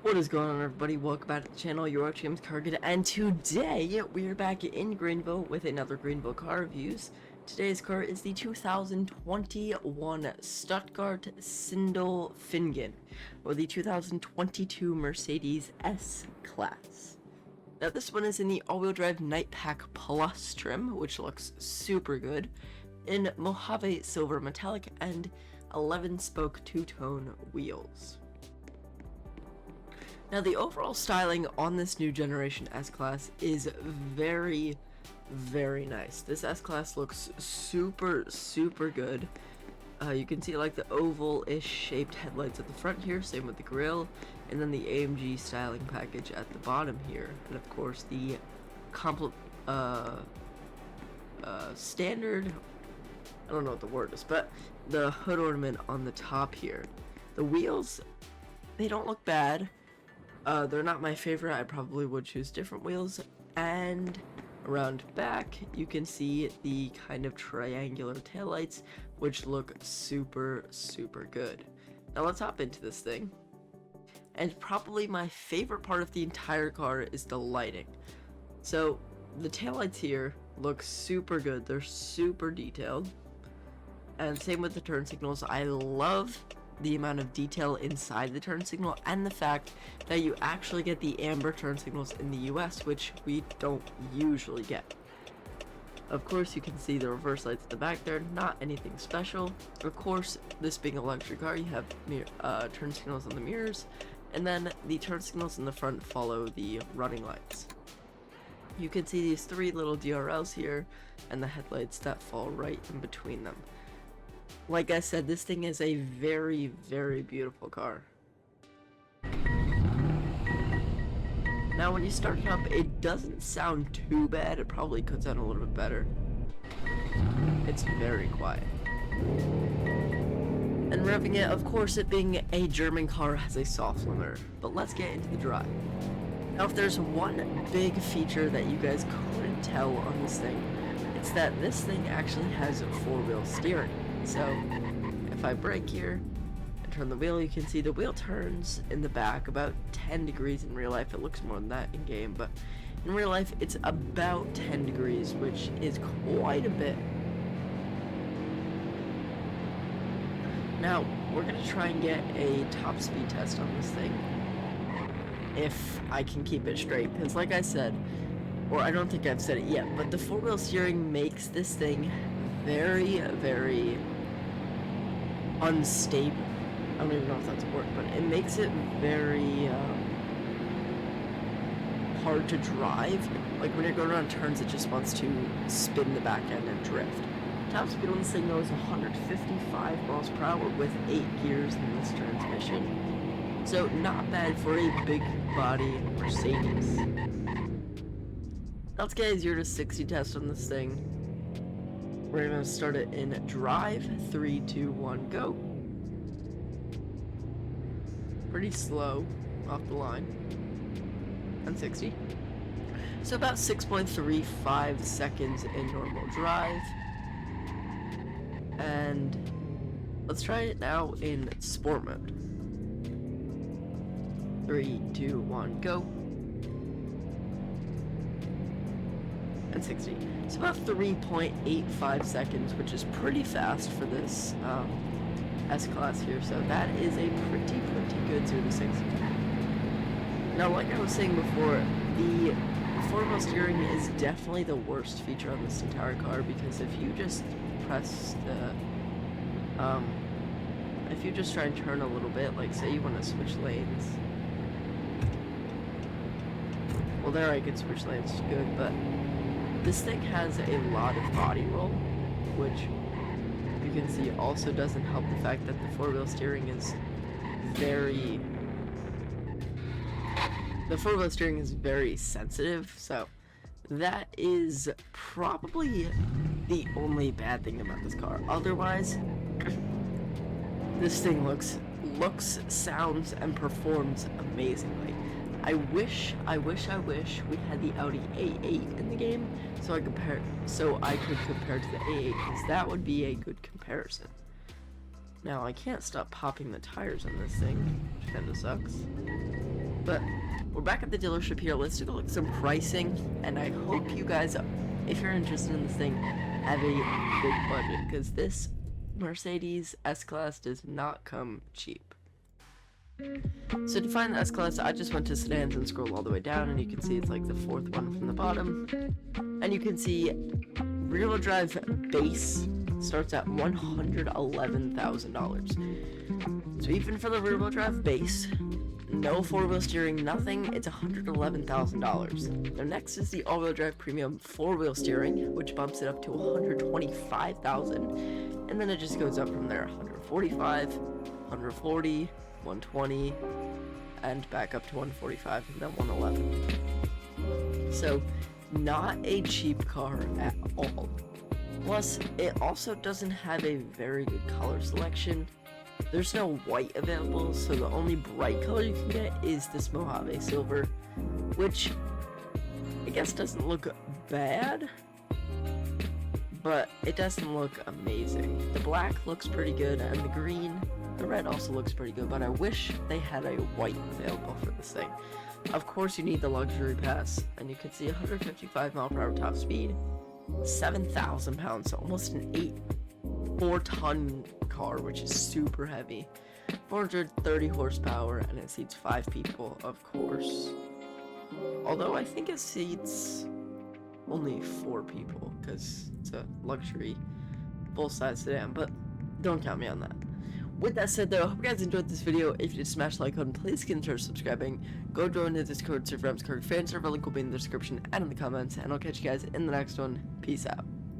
What is going on, everybody? Welcome back to the channel. You're watching James Cargid, and today we are back in Greenville with another Greenville car reviews. Today's car is the 2021 Stuttgart Sindelfingen, or the 2022 Mercedes S-Class. Now this one is in the all-wheel drive Night Pack Plus trim, which looks super good, in Mojave Silver Metallic and 11-spoke two-tone wheels. Now the overall styling on this new generation S-Class is very nice. This S-Class looks super good. You can see like the oval-ish shaped headlights at the front here, same with the grille, and then the AMG styling package at the bottom here, and of course the standard, I don't know what the word is, but the hood ornament on the top here. The wheels, they don't look bad. They're not my favorite. I probably would choose different wheels. And around back, you can see the kind of triangular taillights, which look super good. Now let's hop into this thing. And probably my favorite part of the entire car is the lighting. So the taillights here look super good. They're super detailed. And same with the turn signals. I love the amount of detail inside the turn signal and the fact that you actually get the amber turn signals in the US, which we don't usually get. Of course, you can see the reverse lights at the back there, not anything special. Of course, this being a luxury car, you have turn signals on the mirrors, and then the turn signals in the front follow the running lights. You can see these three little DRLs here and the headlights that fall right in between them. Like I said, this thing is a very beautiful car. Now when you start it up, it doesn't sound too bad. It probably could sound a little bit better. It's very quiet. And revving it, of course, it being a German car, has a soft limiter. But let's get into the drive. Now if there's one big feature that you guys couldn't tell on this thing, it's that this thing actually has four-wheel steering. So if I brake here and turn the wheel, you can see the wheel turns in the back about 10 degrees in real life. It looks more than that in game, but in real life it's about 10 degrees, which is quite a bit. Now we're going to try and get a top speed test on this thing, if I can keep it straight, because like I said, or I don't think I've said it yet, but the four-wheel steering makes this thing very unstable. I don't even know if that's a word, but it makes it very hard to drive. Like when you're going around turns, it just wants to spin the back end and drift. Top speed on this thing though is 155 miles per hour with 8 gears in this transmission. So not bad for a big body Mercedes. Let's get a 0 to 60 test on this thing. We're going to start it in drive. 3, 2, 1, go. Pretty slow off the line. And 60. So about 6.35 seconds in normal drive. And let's try it now in sport mode. 3, 2, 1, go. And 60. It's about 3.85 seconds, which is pretty fast for this S-Class here, so that is a pretty good 0 to 60. Now, like I was saying before, the four-wheel steering is definitely the worst feature on this entire car, because if you just press the, if you just try and turn a little bit, like say you want to switch lanes, well there I could switch lanes, good, but this thing has a lot of body roll, which you can see also doesn't help the fact that the four-wheel steering is very sensitive, so that is probably the only bad thing about this car. Otherwise, this thing looks, sounds, and performs amazingly. I wish we had the Audi A8 in the game, so I could compare to the A8, because that would be a good comparison. Now I can't stop popping the tires on this thing, which kinda sucks. But we're back at the dealership here. Let's take a look at some pricing, and I hope you guys, if you're interested in this thing, have a big budget, because this Mercedes S-Class does not come cheap. So to find the S-Class, I just went to sedans and scrolled all the way down, and you can see it's like the 4th one from the bottom. And you can see rear-wheel drive base starts at $111,000. So even for the rear-wheel drive base, no 4-wheel steering, nothing, it's $111,000. Now next is the all-wheel drive premium 4-wheel steering, which bumps it up to $125,000, and then it just goes up from there. $145,000, $140,000, $120,000, and back up to $145,000, and then $111,000. So not a cheap car at all. Plus, it also doesn't have a very good color selection. There's no white available, so the only bright color you can get is this Mojave Silver, which I guess doesn't look bad, but it doesn't look amazing. The black looks pretty good, and the green, the red also looks pretty good, but I wish they had a white available for this thing. Of course, you need the luxury pass, and you can see 155 mile per hour top speed, 7,000 pounds, so almost an 4-ton car, which is super heavy, 430 horsepower, and it seats 5 people, of course. Although I think it seats only 4 people, because it's a luxury full-size sedan, but don't count me on that. With that said though, I hope you guys enjoyed this video. If you did, smash the like button, please consider subscribing. Go join the Discord server, fan server, link will be in the description and in the comments, and I'll catch you guys in the next one. Peace out.